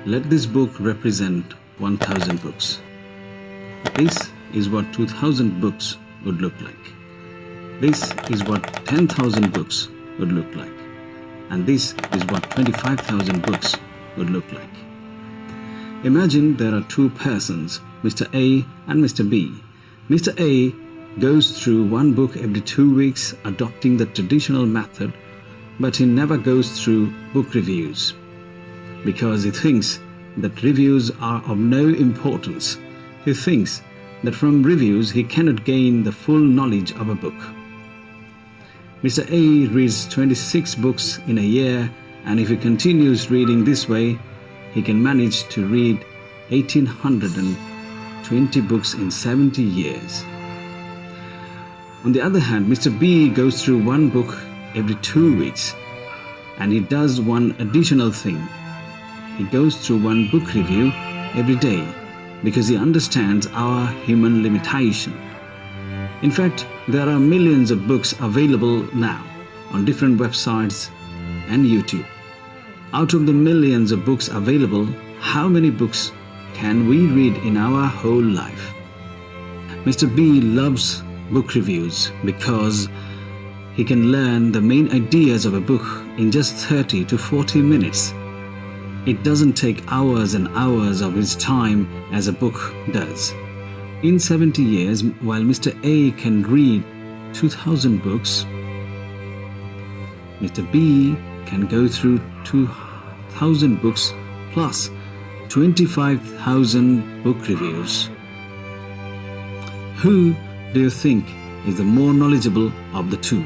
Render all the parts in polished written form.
Let this book represent 1000 books. This is what 2000 books would look like. This is what 10,000 books would look like. And this is what 25,000 books would look like. Imagine there are two persons, Mr. A and Mr. B. Mr. A goes through one book every 2 weeks, adopting the traditional method, but he never goes through book reviews because he thinks that reviews are of no importance. He thinks that from reviews he cannot gain the full knowledge of a book. Mr. A reads 26 books in a year, and if he continues reading this way, he can manage to read 1820 books in 70 years. On the other hand, Mr. B goes through one book every 2 weeks, and he does one additional thing. He goes through one book review every day because he understands our human limitation. In fact, there are millions of books available now on different websites and YouTube. Out of the millions of books available, how many books can we read in our whole life? Mr. B loves book reviews because he can learn the main ideas of a book in just 30 to 40 minutes. It doesn't take hours and hours of his time as a book does. In 70 years, while Mr. A can read 2,000 books, Mr. B can go through 2,000 books plus 25,000 book reviews. Who do you think is the more knowledgeable of the two?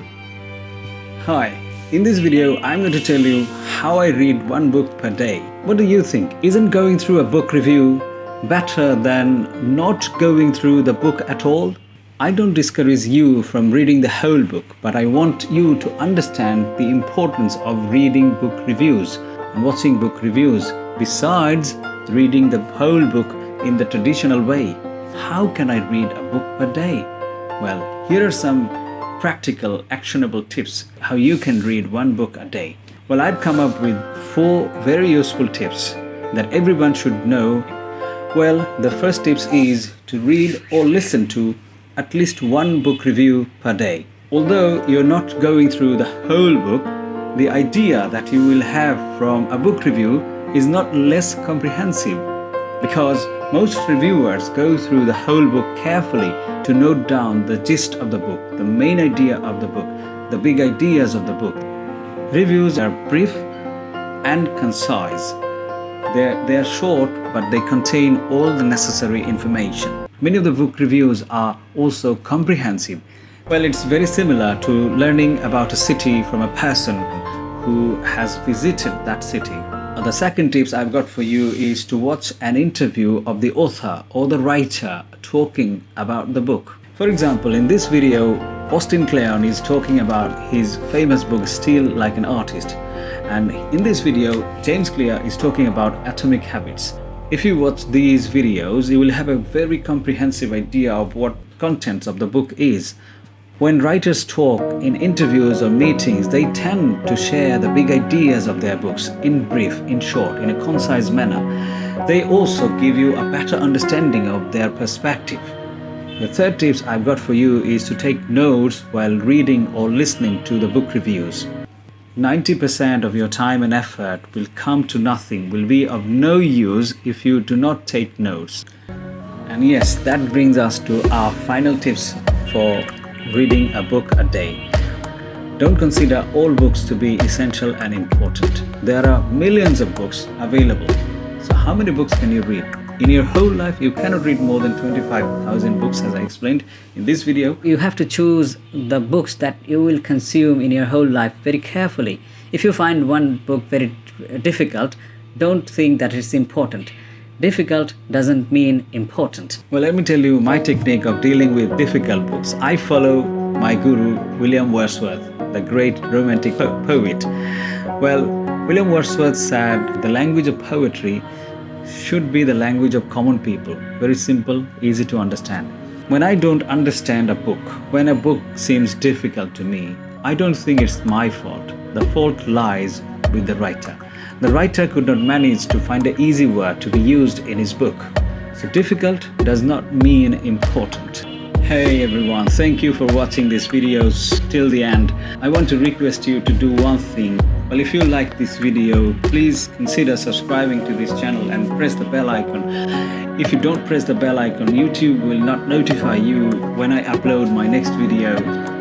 Hi, in this video I'm going to tell you how I read one book per day. What do you think? Isn't going through a book review better than not going through the book at all? I don't discourage you from reading the whole book, but I want you to understand the importance of reading book reviews and watching book reviews besides reading the whole book in the traditional way. How can I read a book per day? Well, here are some practical, actionable tips how you can read one book a day. Well, I've come up with 4 very useful tips that everyone should know. Well, the first tip is to read or listen to at least one book review per day. Although you're not going through the whole book, the idea that you will have from a book review is not less comprehensive because most reviewers go through the whole book carefully to note down the gist of the book, the main idea of the book, the big ideas of the book. Reviews are brief and concise. They are short, but they contain all the necessary information. Many of the book reviews are also comprehensive. Well, it's very similar to learning about a city from a person who has visited that city. The second tips I've got for you is to watch an interview of the author or the writer talking about the book. For example, in this video, Austin Kleon is talking about his famous book, Steal Like an Artist. And in this video, James Clear is talking about Atomic Habits. If you watch these videos, you will have a very comprehensive idea of what contents of the book is. When writers talk in interviews or meetings, they tend to share the big ideas of their books in brief, in short, in a concise manner. They also give you a better understanding of their perspective. The third tips I've got for you is to take notes while reading or listening to the book reviews. 90% of your time and effort will come to nothing, will be of no use if you do not take notes. And yes, that brings us to our final tips for reading a book a day. Don't consider all books to be essential and important. There are millions of books available. So how many books can you read? In your whole life, you cannot read more than 25,000 books, as I explained in this video. You have to choose the books that you will consume in your whole life very carefully. If you find one book very difficult, don't think that it's important. Difficult doesn't mean important. Well, let me tell you my technique of dealing with difficult books. I follow my guru, William Wordsworth, the great romantic poet. Well, William Wordsworth said the language of poetry should be the language of common people. Very simple, easy to understand. When I don't understand a book, when a book seems difficult to me, I don't think it's my fault. The fault lies with the writer. The writer could not manage to find an easy word to be used in his book. So difficult does not mean important. Hey everyone, thank you for watching this video till the end. I want to request you to do one thing. Well, if you like this video, please consider subscribing to this channel and press the bell icon. If you don't press the bell icon, YouTube will not notify you when I upload my next video.